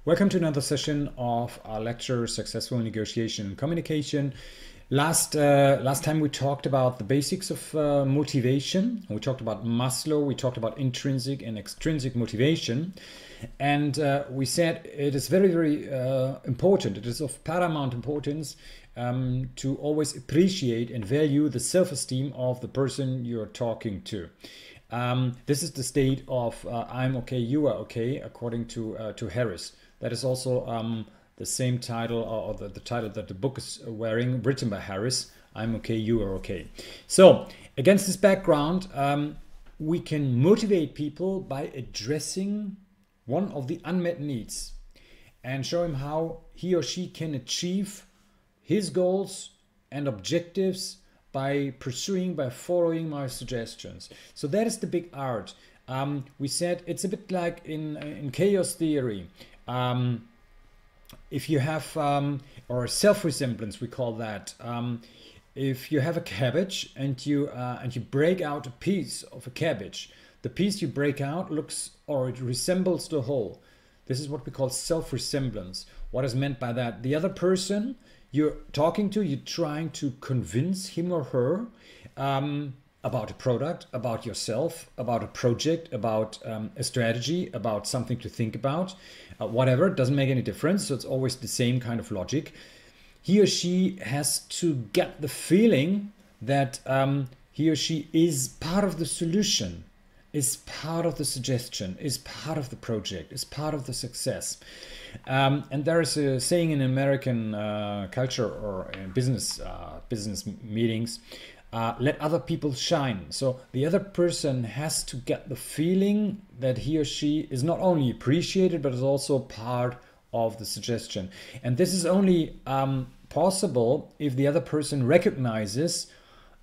Welcome to another session of our lecture, Successful Negotiation and Communication. Last time we talked about the basics of motivation. We talked about Maslow, we talked about intrinsic and extrinsic motivation. And we said it is very, very important, it is of paramount importance to always appreciate and value the self-esteem of the person you're talking to. This is the state of I'm okay, you are okay, according to Harris. That is also the same title, or the title that the book is wearing, written by Harris. I'm okay, you are okay. So against this background, we can motivate people by addressing one of the unmet needs and show him how he or she can achieve his goals and objectives by following my suggestions. So that is the big art. We said it's a bit like in chaos theory. If you have, or self-resemblance, we call that. If you have a cabbage and you break out a piece of a cabbage, the piece you break out looks, or it resembles the whole. This is what we call self-resemblance. What is meant by that? The other person you're talking to, you're trying to convince him or her about a product, about yourself, about a project, about a strategy, about something to think about, whatever. It doesn't make any difference. So it's always the same kind of logic. He or she has to get the feeling that he or she is part of the solution, is part of the suggestion, is part of the project, is part of the success. And there is a saying in American culture or in business meetings, let other people shine. So the other person has to get the feeling that he or she is not only appreciated, but is also part of the suggestion. And this is only possible if the other person recognizes,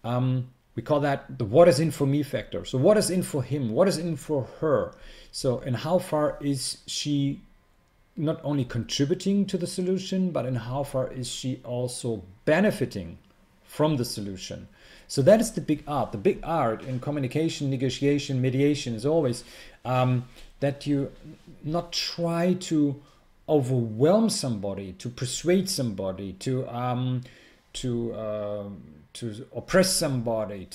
we call that the what is in for me factor. So what is in for him? What is in for her? So, and how far is she not only contributing to the solution, but in how far is she also benefiting from the solution? So that is the big art. The big art in communication, negotiation, mediation is always that you not try to overwhelm somebody, to persuade somebody, to oppress somebody,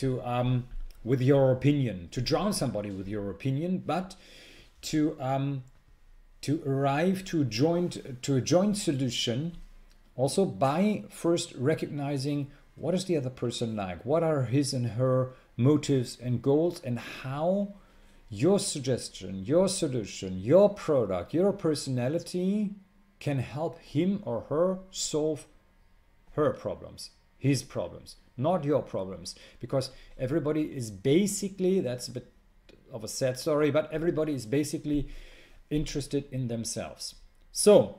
with your opinion, to drown somebody with your opinion, but to arrive to a joint solution, also by first recognizing what is the other person like, what are his and her motives and goals, and how your suggestion, your solution, your product, your personality can help him or her solve her problems, his problems, not your problems. Because everybody is basically, that's a bit of a sad story, but everybody is basically interested in themselves. So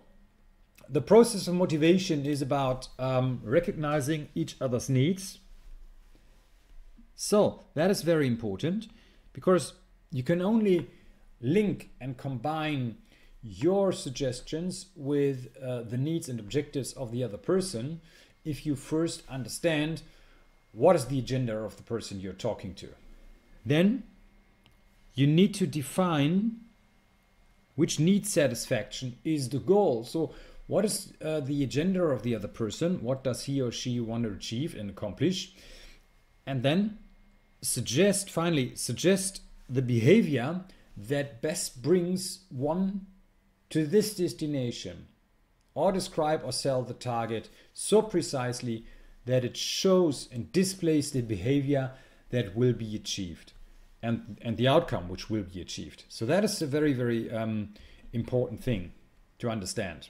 the process of motivation is about recognizing each other's needs. So that is very important, because you can only link and combine your suggestions with the needs and objectives of the other person if you first understand what is the agenda of the person you're talking to. Then you need to define which need satisfaction is the goal. So what is the agenda of the other person? What does he or she want to achieve and accomplish? And then suggest the behavior that best brings one to this destination, or describe or sell the target so precisely that it shows and displays the behavior that will be achieved and the outcome which will be achieved. So that is a very, very important thing to understand.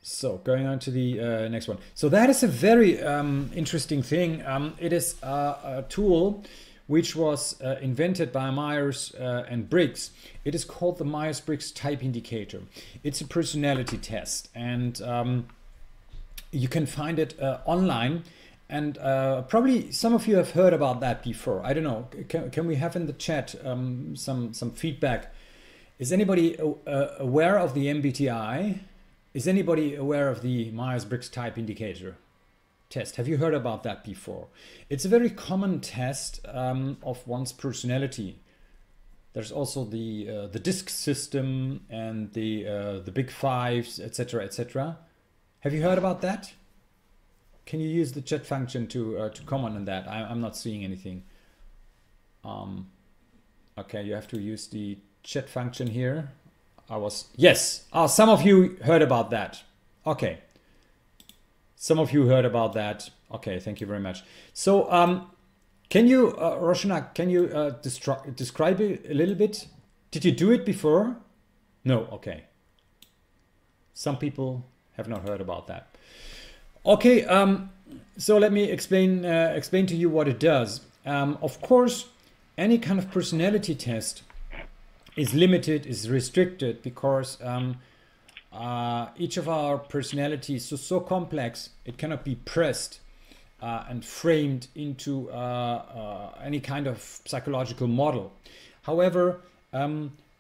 So going on to the next one. So that is a very interesting thing. It is a tool which was invented by Myers and Briggs. It is called the Myers-Briggs Type Indicator. It's a personality test, and you can find it online. And probably some of you have heard about that before. I don't know. Can we have in the chat some feedback? Is anybody aware of the MBTI? Is anybody aware of the Myers-Briggs Type Indicator test? Have you heard about that before? It's a very common test of one's personality. There's also the disk system and the big fives, etc., etc. Have you heard about that? Can you use the chat function to comment on that? I'm not seeing anything. Okay, you have to use the chat function here. Yes. Some of you heard about that. Okay. Some of you heard about that. Okay, thank you very much. So, can you, Roshana, can you describe it a little bit? Did you do it before? No, okay. Some people have not heard about that. Okay, so let me explain to you what it does. Of course, any kind of personality test is limited, is restricted, because each of our personalities is so complex, it cannot be pressed and framed into any kind of psychological model. However,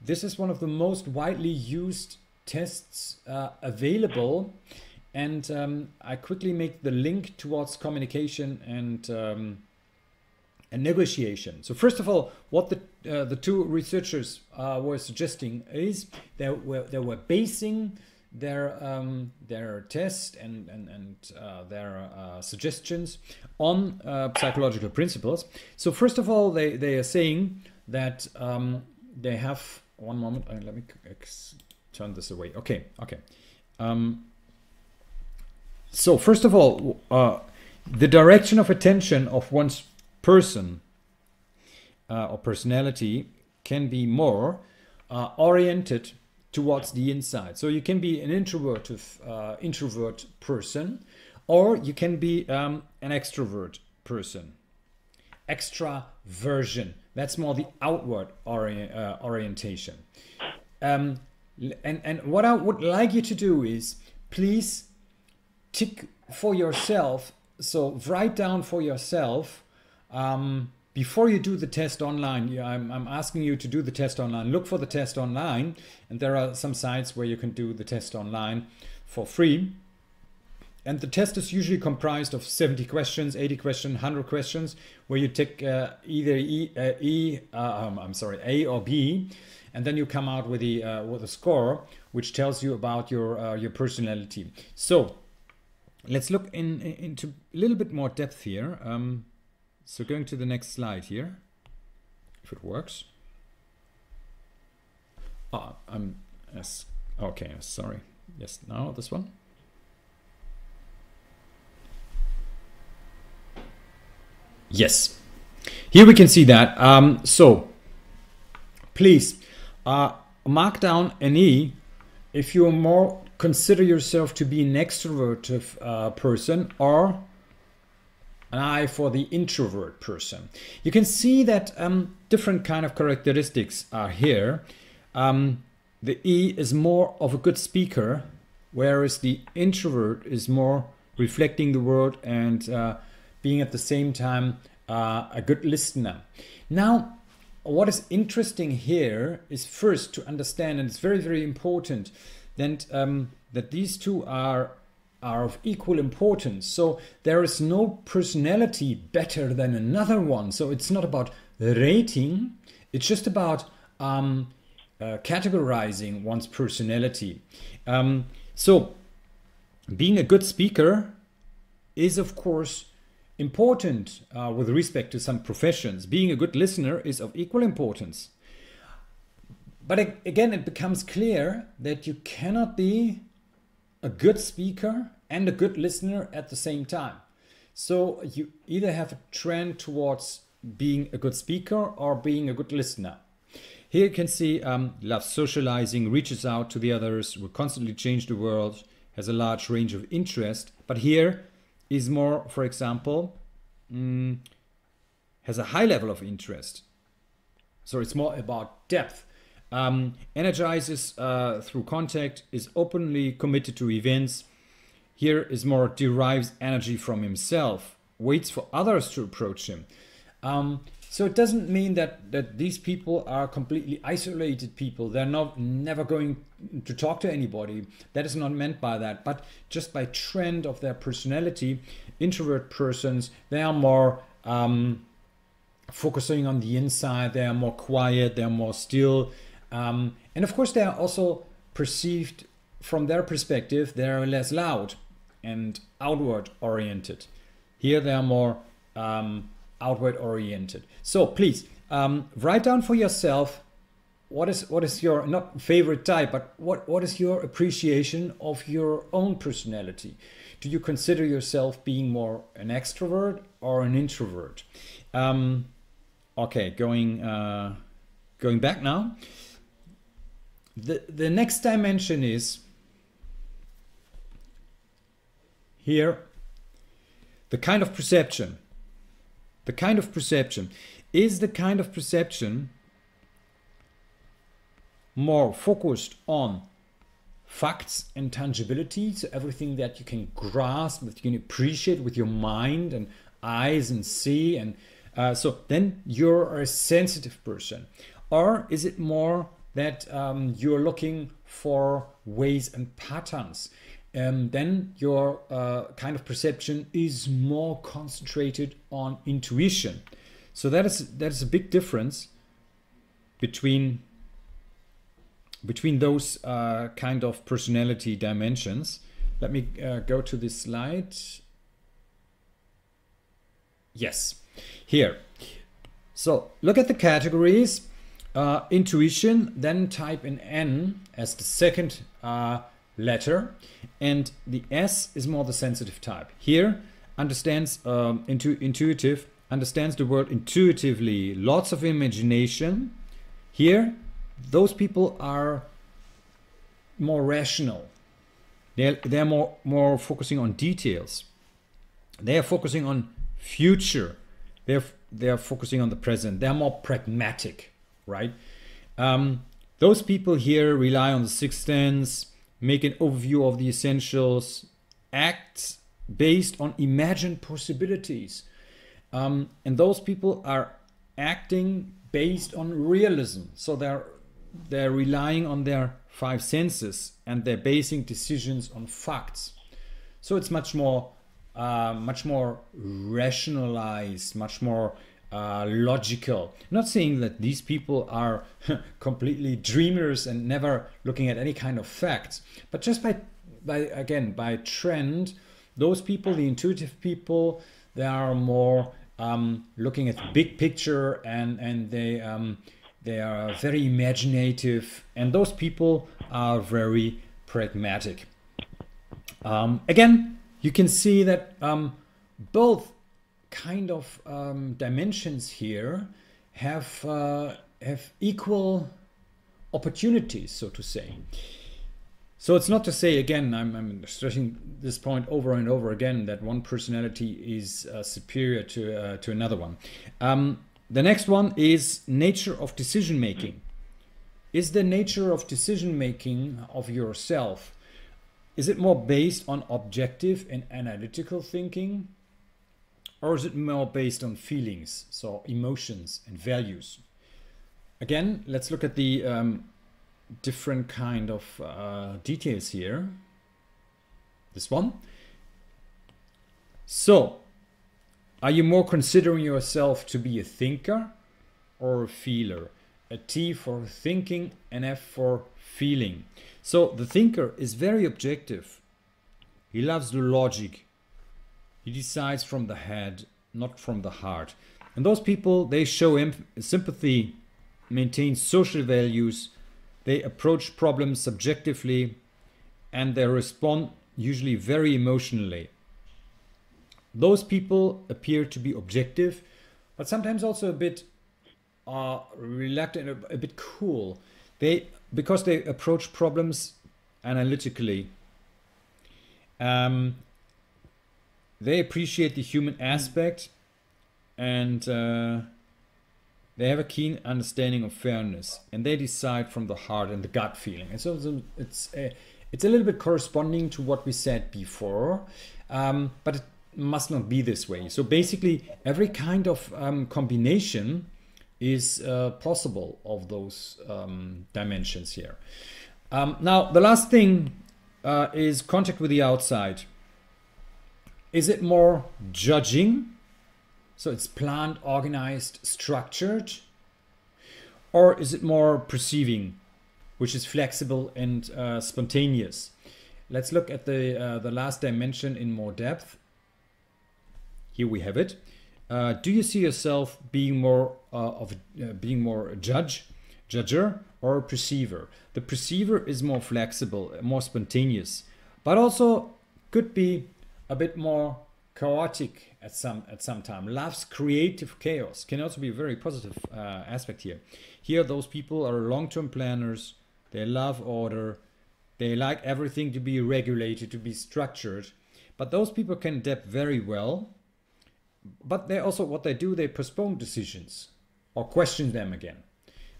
this is one of the most widely used tests available, and I quickly make the link towards communication and negotiation. So first of all, what the two researchers were suggesting is they were basing their test and their suggestions on psychological principles. So first of all, they are saying that they have, one moment, let me turn this away. Okay. So first of all, the direction of attention of one's person or personality can be more oriented towards the inside. So you can be an introvert person, or you can be an extrovert person. Extraversion, that's more the outward orientation. And what I would like you to do is please tick for yourself. So write down for yourself before you do the test online. I'm asking you to do the test online. Look for the test online, and there are some sites where you can do the test online for free. And the test is usually comprised of 70 questions, 80 questions, 100 questions, where you take either A or B, and then you come out with a score which tells you about your personality. So let's look into a little bit more depth here. So going to the next slide here, if it works. Okay, sorry. Yes, now this one. Yes, here we can see that. So please mark down an E if you more consider yourself to be an extroverted person, or an I for the introvert person. You can see that different kind of characteristics are here. The E is more of a good speaker, whereas the introvert is more reflecting the world and being at the same time a good listener. Now, what is interesting here is first to understand, and it's very, very important, that these two are of equal importance. So there is no personality better than another one. So it's not about rating, it's just about categorizing one's personality. So being a good speaker is of course important with respect to some professions. Being a good listener is of equal importance. But again, it becomes clear that you cannot be a good speaker and a good listener at the same time. So you either have a trend towards being a good speaker or being a good listener. Here you can see loves socializing, reaches out to the others, will constantly change the world, has a large range of interest. But here is more, for example, has a high level of interest. So it's more about depth. Energizes through contact, is openly committed to events. Here is more derives energy from himself, waits for others to approach him. So it doesn't mean that these people are completely isolated people. They're never going to talk to anybody. That is not meant by that. But just by trend of their personality, introvert persons, they are more focusing on the inside. They are more quiet, they are more still. And of course, they are also perceived from their perspective, they are less loud and outward oriented. Here they are more outward oriented. So please write down for yourself what is your, not favorite type, but what is your appreciation of your own personality? Do you consider yourself being more an extrovert or an introvert? Okay, going back now. The next dimension is here, the kind of perception. The kind of perception. Is the kind of perception more focused on facts and tangibility, so everything that you can grasp, that you can appreciate with your mind and eyes and see, and so then you're a sensitive person? Or is it more that you're looking for ways and patterns? Then your kind of perception is more concentrated on intuition. So that is a big difference between those kind of personality dimensions. Let me go to this slide. Yes, here. So look at the categories. Intuition, then type in N as the second letter, and the S is more the sensitive type. Here understands intuitive, understands the world intuitively, lots of imagination. Here those people are more rational. They're more focusing on details. They are focusing on future. They're focusing on the present. They're more pragmatic, right? Those people here rely on the sixth sense, make an overview of the essentials, act based on imagined possibilities. And those people are acting based on realism. So they're relying on their five senses and they're basing decisions on facts. So it's much more rationalized, much more logical. I'm not saying that these people are completely dreamers and never looking at any kind of facts, but just by trend, those people, the intuitive people, they are more looking at the big picture, and they are very imaginative, and those people are very pragmatic. Again, you can see that both kind of dimensions here have equal opportunities, so to say. So it's not to say, again, I'm stressing this point over and over again, that one personality is superior to another one. The next one is nature of decision making. Is the nature of decision making of yourself, is it more based on objective and analytical thinking, or is it more based on feelings, so emotions and values? Again, let's look at the different kind of details here. This one. So, are you more considering yourself to be a thinker or a feeler? A T for thinking, an F for feeling. So the thinker is very objective. He loves the logic. He decides from the head, not from the heart. And those people, they show sympathy, maintain social values, they approach problems subjectively, and they respond usually very emotionally. Those people appear to be objective, but sometimes also a bit reluctant, a bit cool. Because they approach problems analytically. They appreciate the human aspect, and they have a keen understanding of fairness, and they decide from the heart and the gut feeling. And so it's a little bit corresponding to what we said before, but it must not be this way. So basically every kind of combination is possible of those dimensions here. Now the last thing is contact with the outside. Is it more judging? So it's planned, organized, structured. Or is it more perceiving, which is flexible and spontaneous? Let's look at the last dimension in more depth. Here we have it. Do you see yourself being more a judger, or a perceiver? The perceiver is more flexible, more spontaneous, but also could be a bit more chaotic at some time. Loves creative chaos. Can also be a very positive aspect here. Here, those people are long-term planners. They love order. They like everything to be regulated, to be structured. But those people can adapt very well. But they also, what they do, they postpone decisions or question them again.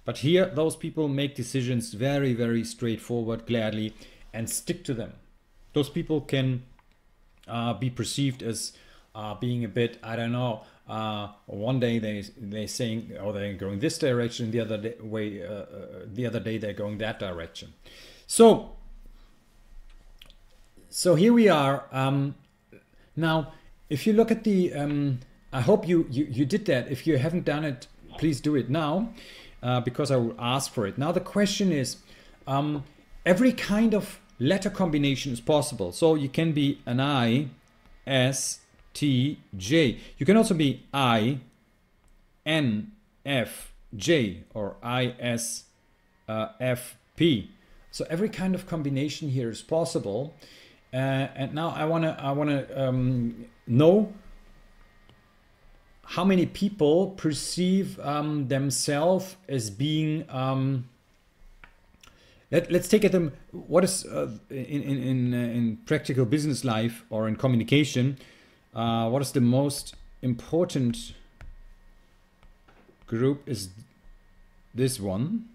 But here, those people make decisions very, very straightforward, gladly, and stick to them. Those people can be perceived as being a bit, I don't know, one day they saying, oh, they're going this direction, the other day they're going that direction. So here we are. Now, if you look at the, I hope you did that. If you haven't done it, please do it now, because I will ask for it. Now the question is, every kind of letter combination is possible. So you can be an I, S, T, J. You can also be I, N, F, J, or I, S, F, P. So every kind of combination here is possible. And now I wanna know how many people perceive themselves as being. Let's take at them. What is in practical business life or in communication? What is the most important group? Is this one?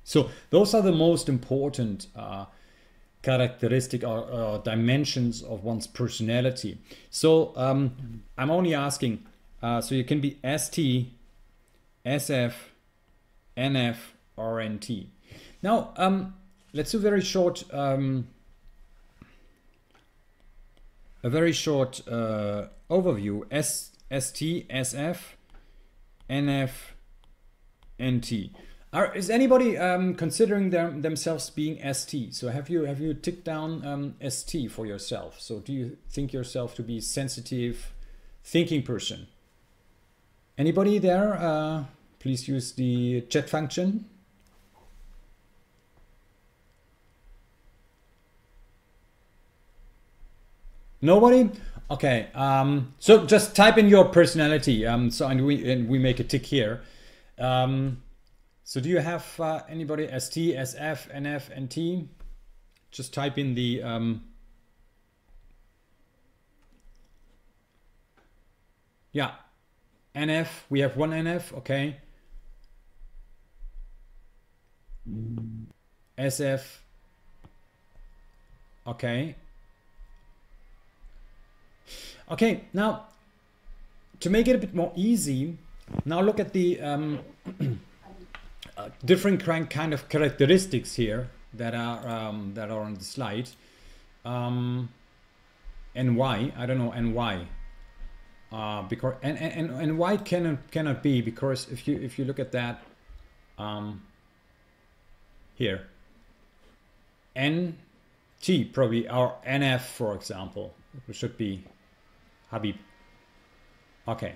So those are the most important characteristic or dimensions of one's personality. So I'm only asking, so you can be ST, SF, NF, or NT. Now let's do a very short overview. ST, SF, NF, NT. Is anybody considering themselves being ST? So have you ticked down ST for yourself? So do you think yourself to be sensitive, thinking person? Anybody there? Please use the chat function. Nobody? Okay. So just type in your personality. And we make a tick here. So do you have anybody ST, SF, NF, NT? Just type in the yeah, NF. We have one NF. Okay. SF. Okay. Okay, now to make it a bit more easy, now look at the different kind of characteristics here that are on the slide. And why? I don't know. And why? Because and why cannot be, because if you look at that here, NT probably, or NF for example, it should be Habib. Okay,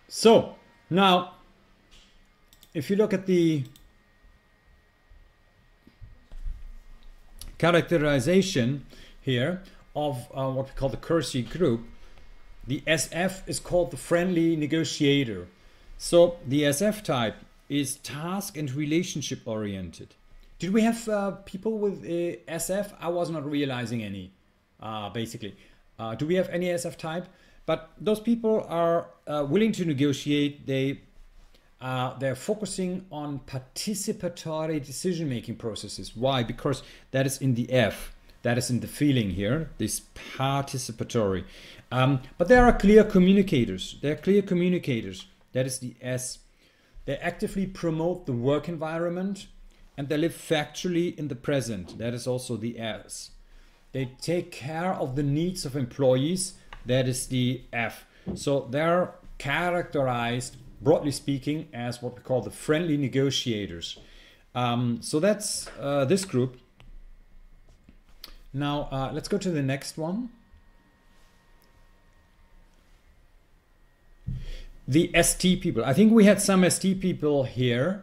so now if you look at the characterization here of what we call the 𝗑𝗫 group, the SF is called the friendly negotiator. So the SF type is task and relationship oriented. Did we have people with SF? I was not realizing any, basically. Do we have any SF type? But those people are willing to negotiate. They're focusing on participatory decision-making processes. Why? Because that is in the F. That is in the feeling here, this participatory. But there are clear communicators. They're clear communicators. That is the S. They actively promote the work environment and they live factually in the present. That is also the S. They take care of the needs of employees. That is the F. So they're characterized, broadly speaking, as what we call the friendly negotiators. So that's this group. Now let's go to the next one. The ST people. I think we had some ST people here.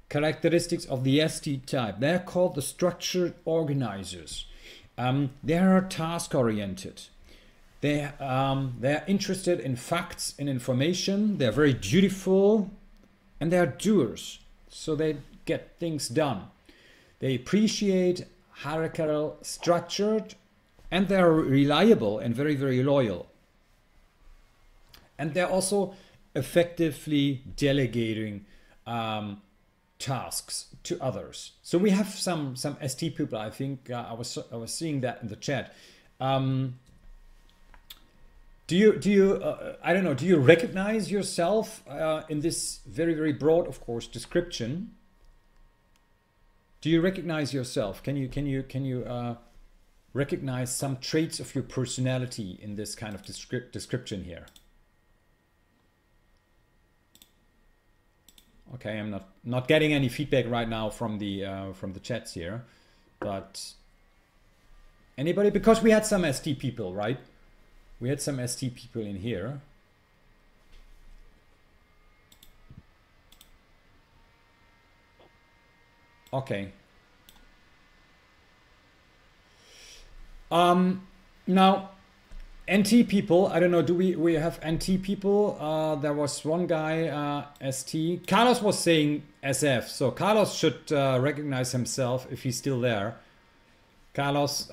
Characteristics of the ST type. They're called the structured organizers. They are task-oriented. They're interested in facts and information. They're very dutiful, and they're doers. So they get things done. They appreciate hierarchical, structured, and they're reliable and very, very loyal. And they're also effectively delegating tasks to others. So we have some ST people. I think I was seeing that in the chat. Do you I don't know, do you recognize yourself in this very, very broad, of course, description? Do you recognize yourself? Can you recognize some traits of your personality in this kind of description here? Okay, I'm not getting any feedback right now from the chats here, but anybody? Because we had some ST people, right? We had some ST people in here. Okay. Now, NT people, I don't know, do we have NT people? There was one guy, ST. Carlos was saying SF, so Carlos should recognize himself if he's still there. Carlos,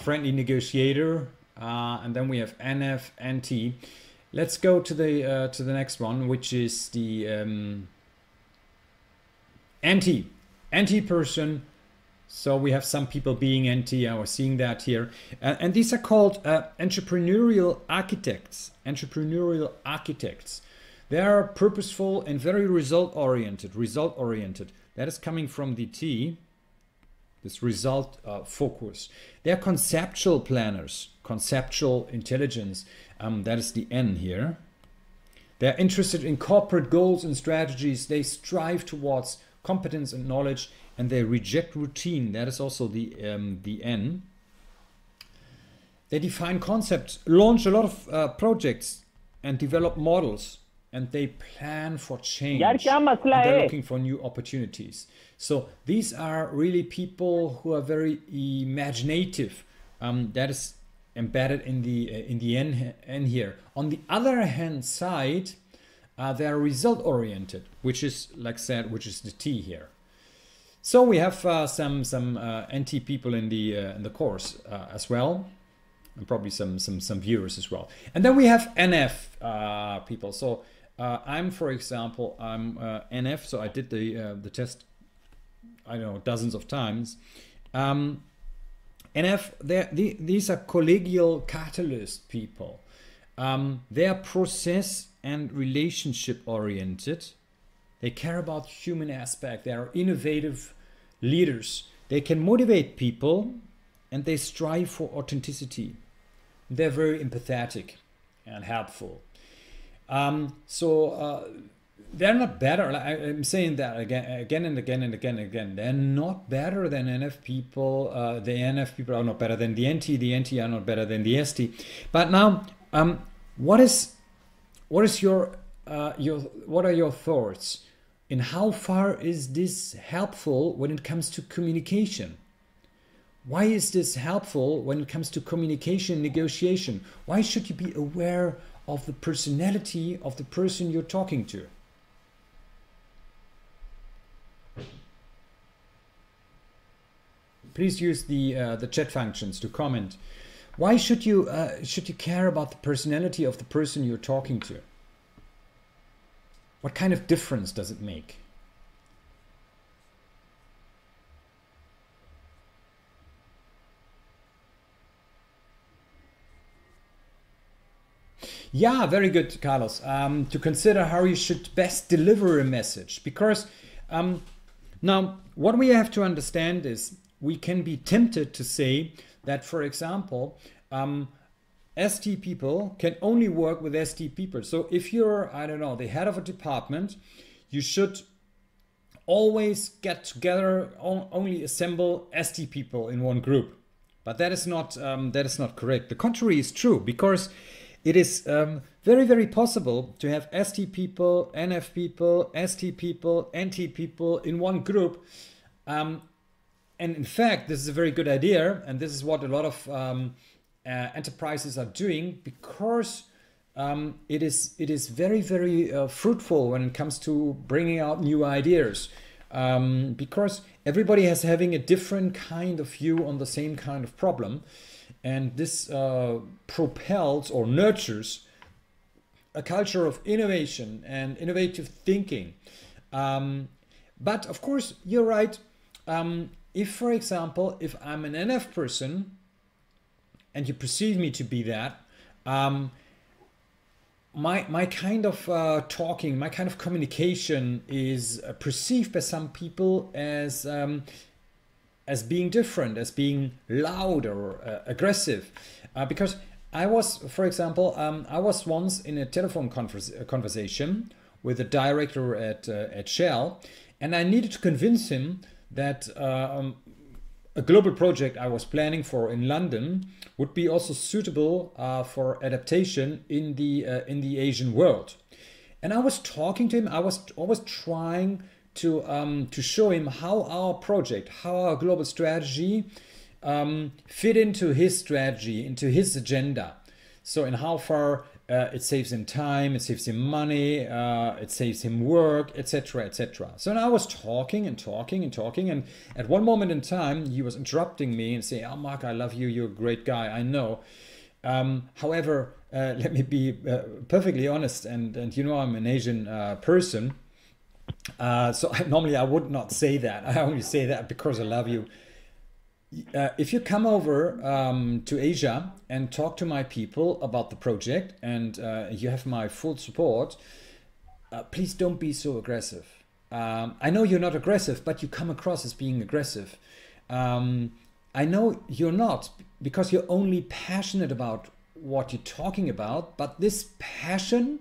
friendly negotiator, and then we have NF, NT. Let's go to the next one, which is the NT person. So we have some people being NT. I was seeing that here, and these are called entrepreneurial architects. Entrepreneurial architects. They are purposeful and very result-oriented. Result-oriented. That is coming from the T. This result focus. They are conceptual planners. Conceptual intelligence. That is the N here. They are interested in corporate goals and strategies. They strive towards competence and knowledge, and they reject routine. That is also the N. They define concepts, launch a lot of projects, and develop models, and they plan for change. And they're looking for new opportunities. So these are really people who are very imaginative. That is embedded in the N here. On the other hand side, they are result-oriented, which is, like said, which is the T here. So we have some NT people in the course as well, and probably some viewers as well. And then we have NF people. So I'm, for example, I'm NF. So I did the test, I don't know, dozens of times. NF, these are collegial catalyst people. They are process and relationship oriented. They care about human aspect. They are innovative leaders. They can motivate people, and they strive for authenticity. They're very empathetic and helpful. They're not better. I'm saying that again and again. They're not better than NF people. The NF people are not better than the NT. The NT are not better than the ST. But now, what are your thoughts? And how far is this helpful when it comes to communication? Why is this helpful when it comes to communication, negotiation? Why should you be aware of the personality of the person you're talking to? Please use the chat functions to comment. Why should you care about the personality of the person you're talking to? What kind of difference does it make? Yeah, very good, Carlos. To consider how you should best deliver a message. Because now what we have to understand is we can be tempted to say that, for example, ST people can only work with ST people. So if you're, I don't know, the head of a department, you should always get together, only assemble ST people in one group. But that is not correct. The contrary is true, because it is very, very possible to have ST people, NF people, ST people, NT people in one group. And in fact, this is a very good idea, and this is what a lot of enterprises are doing, because it is very, very fruitful when it comes to bringing out new ideas, because everybody is having a different kind of view on the same kind of problem, and this propels or nurtures a culture of innovation and innovative thinking. But of course, you're right. If, for example, if I'm an NF person and you perceive me to be that, my kind of talking, my kind of communication is perceived by some people as being different, as being loud or aggressive. Because I was, for example, I was once in a telephone conversation with a director at Shell, and I needed to convince him that a global project I was planning for in London would be also suitable for adaptation in the Asian world. And I was talking to him. I was always trying to show him how our project, how our global strategy fit into his strategy, into his agenda. So in how far it saves him time, it saves him money, it saves him work, etc., etc. So now I was talking and talking and talking, and at one moment in time he was interrupting me and saying, "Oh, Marc, I love you, you're a great guy, I know. However, let me be perfectly honest, and you know I'm an Asian person, so normally I would not say that. I only say that because I love you. If you come over to Asia and talk to my people about the project, and you have my full support, please don't be so aggressive. I know you're not aggressive, but you come across as being aggressive. I know you're not, because you're only passionate about what you're talking about, but this passion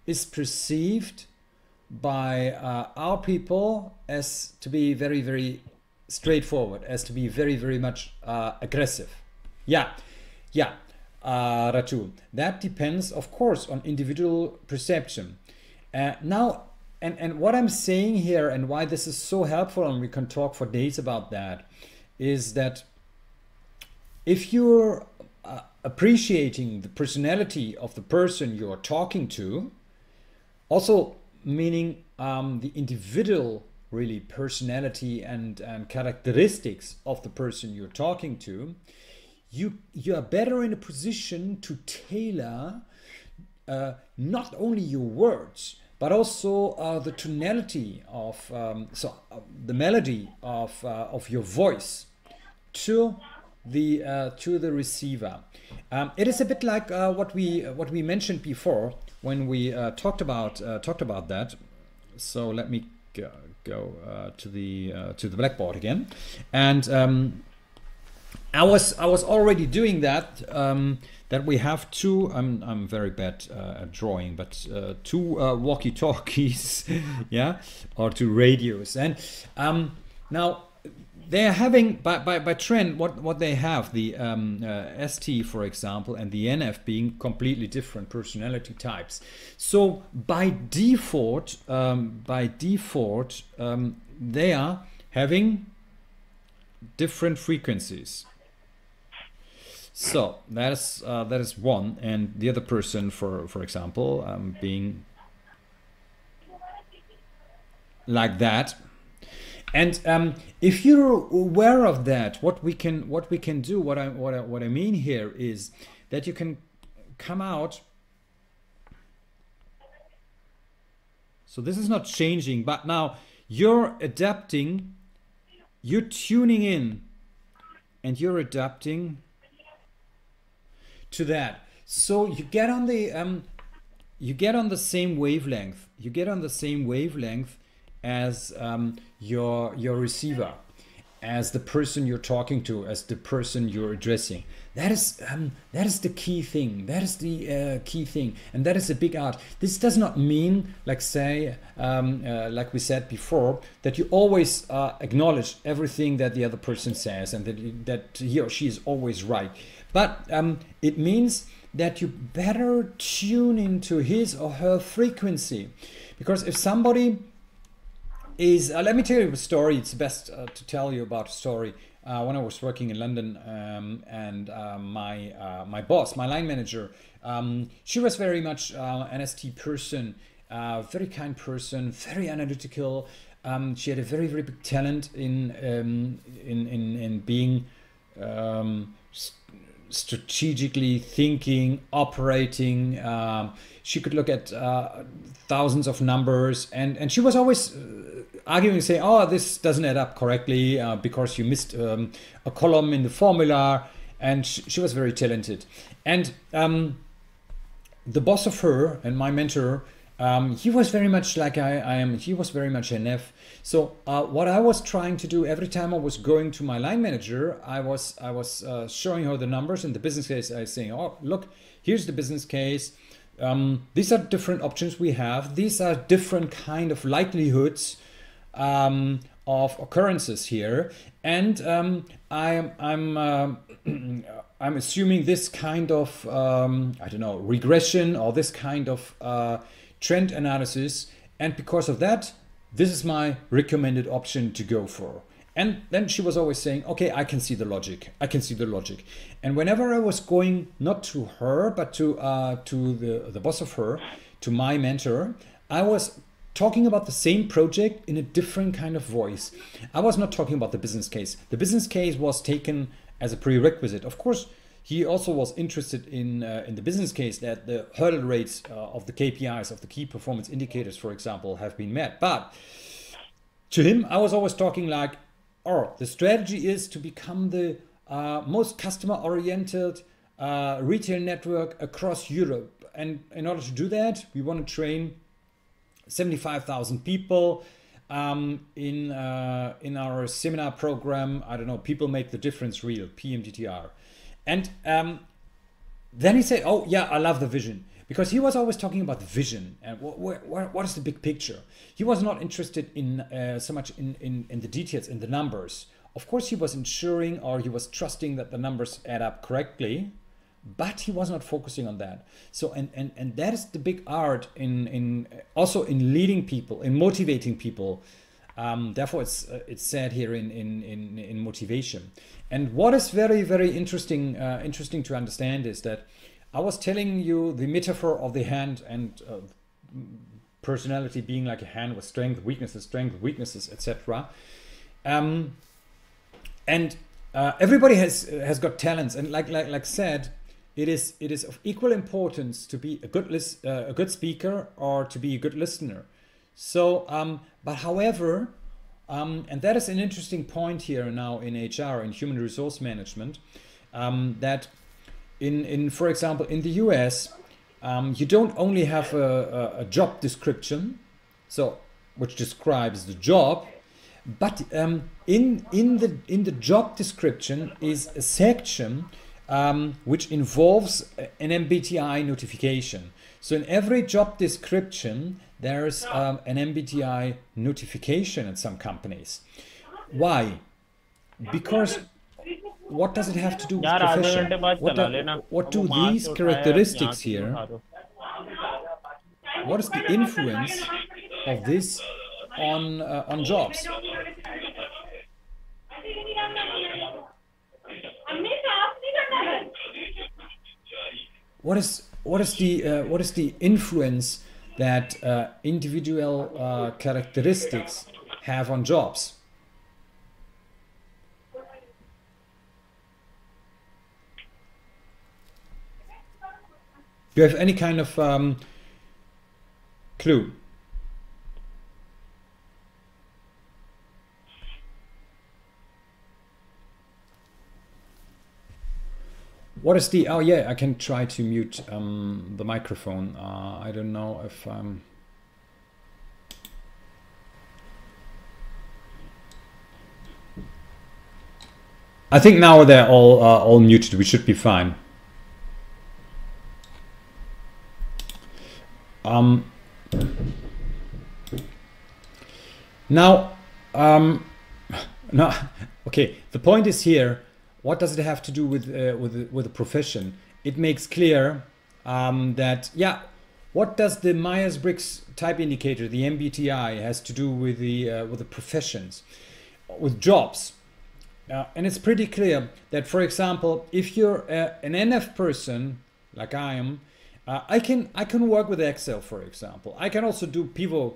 is perceived by our people as to be very, very straightforward, as to be very, very much aggressive. Yeah, Ratu. That depends, of course, on individual perception. Now, and what I'm saying here, and why this is so helpful, and we can talk for days about that, is that if you're appreciating the personality of the person you're talking to, also meaning the individual really personality and characteristics of the person you're talking to, you are better in a position to tailor not only your words, but also the tonality of the melody of your voice to the receiver. It is a bit like what we mentioned before when we talked about that. So let me go to the blackboard again, and I was already doing that. That we have two. I'm very bad at drawing, but two walkie-talkies, yeah, or two radios, and now they're having by trend what they have, the ST, for example, and the NF being completely different personality types. So by default, they are having different frequencies. So that is one, and the other person, for example, being like that. And if you're aware of that, what we can do, what I mean here is that you can come out. So this is not changing, but now you're adapting, you're tuning in, and you're adapting to that. So you get on the same wavelength. You get on the same wavelength as your receiver, as the person you're talking to, as the person you're addressing. That is the key thing. That is the key thing, and that is a big art. This does not mean, like say, like we said before, that you always acknowledge everything that the other person says, and that he or she is always right. But it means that you better tune into his or her frequency, because if somebody is, let me tell you a story. It's best to tell you about a story. When I was working in London, and my boss, my line manager, she was very much an ST person, very kind person, very analytical. She had a very, very big talent in being strategically thinking, operating. She could look at thousands of numbers, and she was always arguing, saying, oh, this doesn't add up correctly because you missed a column in the formula. And she was very talented. And the boss of her and my mentor, he was very much like I am. He was very much an F. So what I was trying to do every time I was going to my line manager, I was showing her the numbers and the business case. I was saying, oh, look, here's the business case. These are different options we have. These are different kind of likelihoods of occurrences here, and I'm assuming this kind of I don't know, regression, or this kind of trend analysis, and because of that, this is my recommended option to go for. And then she was always saying, okay, I can see the logic. I can see the logic. And whenever I was going, not to her, but to the boss of her, to my mentor, I was talking about the same project in a different kind of voice. I was not talking about the business case. The business case was taken as a prerequisite. Of course, he also was interested in the business case that the hurdle rates of the KPIs, of the key performance indicators, for example, have been met. But to him, I was always talking like, oh, the strategy is to become the most customer-oriented retail network across Europe. And in order to do that, we want to train 75,000 people in our seminar program. I don't know, People Make the Difference Real, PMDTR. And then he said, oh yeah, I love the vision, because he was always talking about the vision and what is the big picture. He was not interested in so much in the details, in the numbers. Of course, he was ensuring, or he was trusting that the numbers add up correctly, but he was not focusing on that. So and that is the big art in also in leading people, in motivating people. Therefore, it's said here in motivation. And what is very, very interesting to understand is that I was telling you the metaphor of the hand, and personality being like a hand with strength, weaknesses, etc. Everybody has got talents, and like said, it is of equal importance to be a good speaker or to be a good listener. So, but however, and that is an interesting point here now in HR, in human resource management, that in for example in the US, you don't only have a job description, so which describes the job, but in the job description is a section which involves an MBTI notification. So in every job description, there's an MBTI notification in some companies. Why? Because what does it have to do with profession? What do these characteristics here? What is the influence of this on jobs? What is the influence that individual characteristics have on jobs? Do you have any kind of clue? What is the, oh yeah, I can try to mute the microphone. I don't know if I think now they're all muted. We should be fine. Now, okay. The point is here. What does it have to do with the profession? It makes clear that, yeah, what does the Myers-Briggs type indicator, the MBTI, has to do with the professions, with jobs? And it's pretty clear that, for example, if you're an NF person like I am, I can work with Excel, for example. I can also do pivot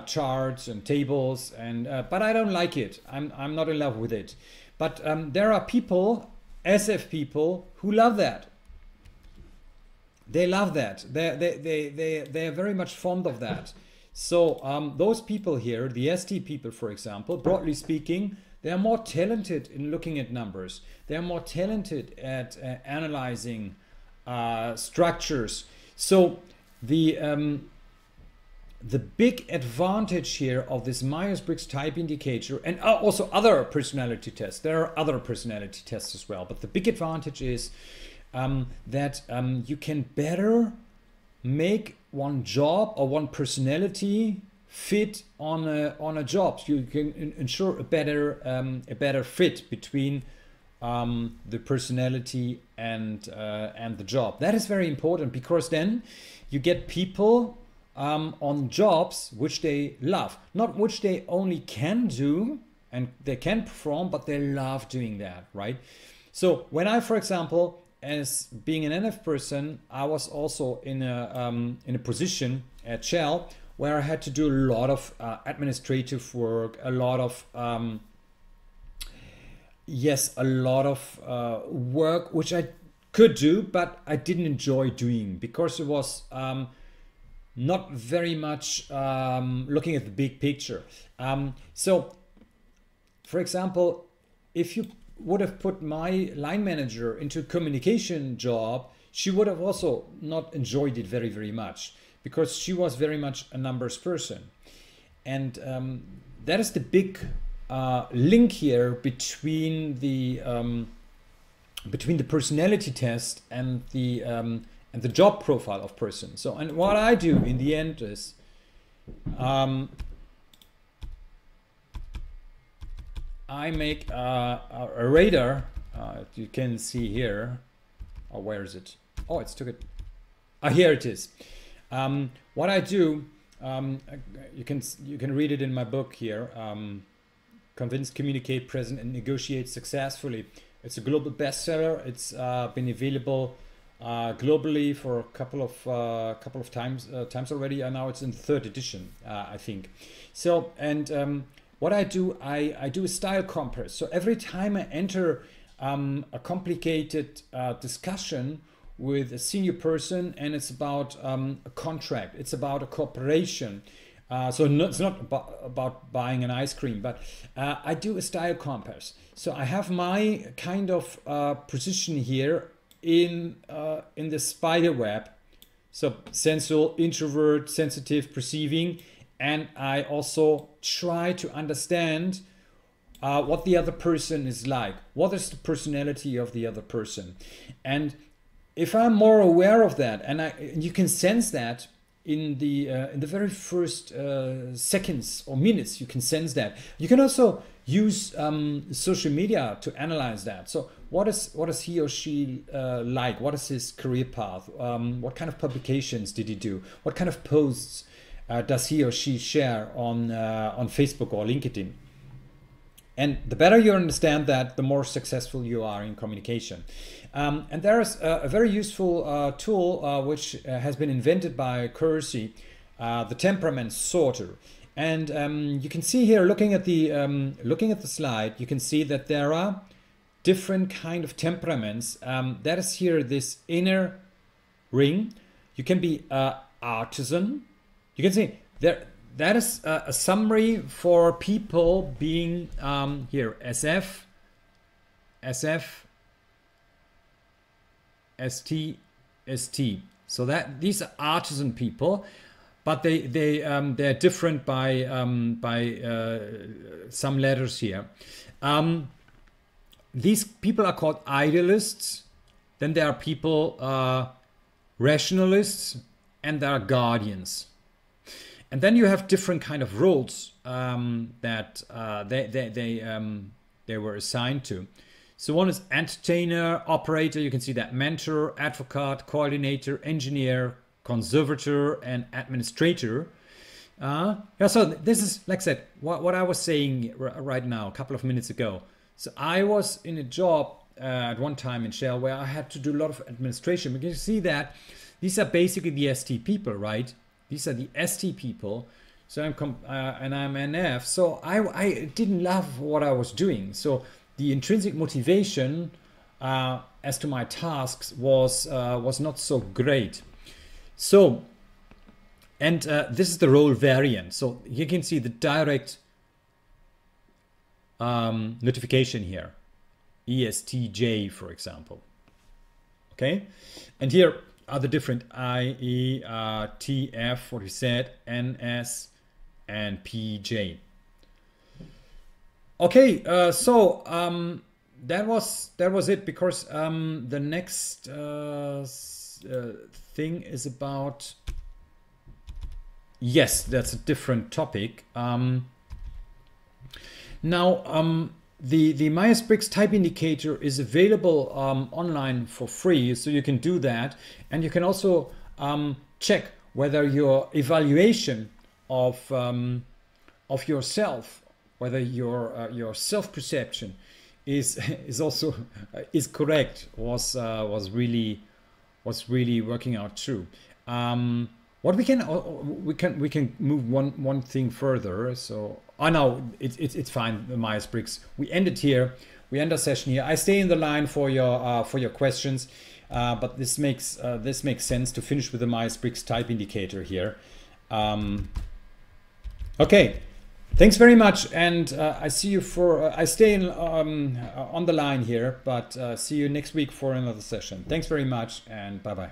charts and tables, and but I don't like it. I'm not in love with it. But there are people, SF people, who love that. They love that. They're very much fond of that. So those people here, the ST people, for example, broadly speaking, they are more talented in looking at numbers. They are more talented at analyzing structures. So the big advantage here of this Myers-Briggs type indicator, and also other personality tests, there are other personality tests as well, but the big advantage is that you can better make one job or one personality fit on a job. So you can ensure a better fit between the personality and the job. That is very important, because then you get people on jobs which they love, not which they only can do and they can perform, but they love doing that, right? So when I, for example, as being an NF person, I was also in a position at Shell where I had to do a lot of administrative work, a lot of work which I could do, but I didn't enjoy doing, because it was not very much looking at the big picture. So, for example, if you would have put my line manager into a communication job, she would have also not enjoyed it very, very much, because she was very much a numbers person. And that is the big link here between the personality test and the job profile of person. So, and what I do in the end is I make a radar. You can see here. Oh, where is it? Oh, it's took it. Here it is. What I do, you can read it in my book here. Convince, Communicate, Present, and Negotiate Successfully. It's a global bestseller. It's been available globally for a couple of times already, and now it's in the 3rd edition, I think. So, and what I do, I do a style compass. So every time I enter a complicated discussion with a senior person, and it's about a contract, it's about a cooperation. So it's not about buying an ice cream, but I do a style compass. So I have my kind of position here in the spider web. So sensual, introvert, sensitive, perceiving, and I also try to understand what the other person is like. What is the personality of the other person? And if I'm more aware of that, and you can sense that in the very first seconds or minutes, you can sense that. You can also use social media to analyze that. So what is he or she like? What is his career path? What kind of publications did he do? What kind of posts does he or she share on Facebook or LinkedIn? And the better you understand that, the more successful you are in communication. And there is a very useful tool which has been invented by 𝗑𝗫, the Temperament Sorter. And you can see here, looking at the slide, you can see that there are different kind of temperaments. That is here this inner ring. You can be artisan. You can see there. That is a summary for people being here SF, ST, ST. So that these are artisan people, but they're different by some letters here. these people are called idealists. Then there are people rationalists, and there are guardians. And then you have different kind of roles that they were assigned to. So one is entertainer, operator. You can see that mentor, advocate, coordinator, engineer, conservator, and administrator. Yeah, so this is, like I said, what I was saying right now, a couple of minutes ago. So I was in a job at one time in Shell where I had to do a lot of administration. But you see that these are basically the ST people, right? These are the ST people. So I'm and I'm NF. So I didn't love what I was doing. So the intrinsic motivation as to my tasks was not so great. So, and this is the role variant. So you can see the direct notification here, ESTJ, for example. Okay, and here are the different I, E, T, F, what we said, N, S, and PJ. Okay, so that was it, because the next thing is about, yes, that's a different topic. Now, the Myers-Briggs type indicator is available online for free, so you can do that, and you can also check whether your evaluation of yourself, whether your self-perception is also is correct, was really working out true. What we can move one thing further. So no, it's fine. The Myers-Briggs. We end it here. We end our session here. I stay in the line for your questions, but this makes sense to finish with the Myers-Briggs type indicator here. Okay, thanks very much, and I see you for. I stay in, on the line here, but see you next week for another session. Thanks very much, and bye bye.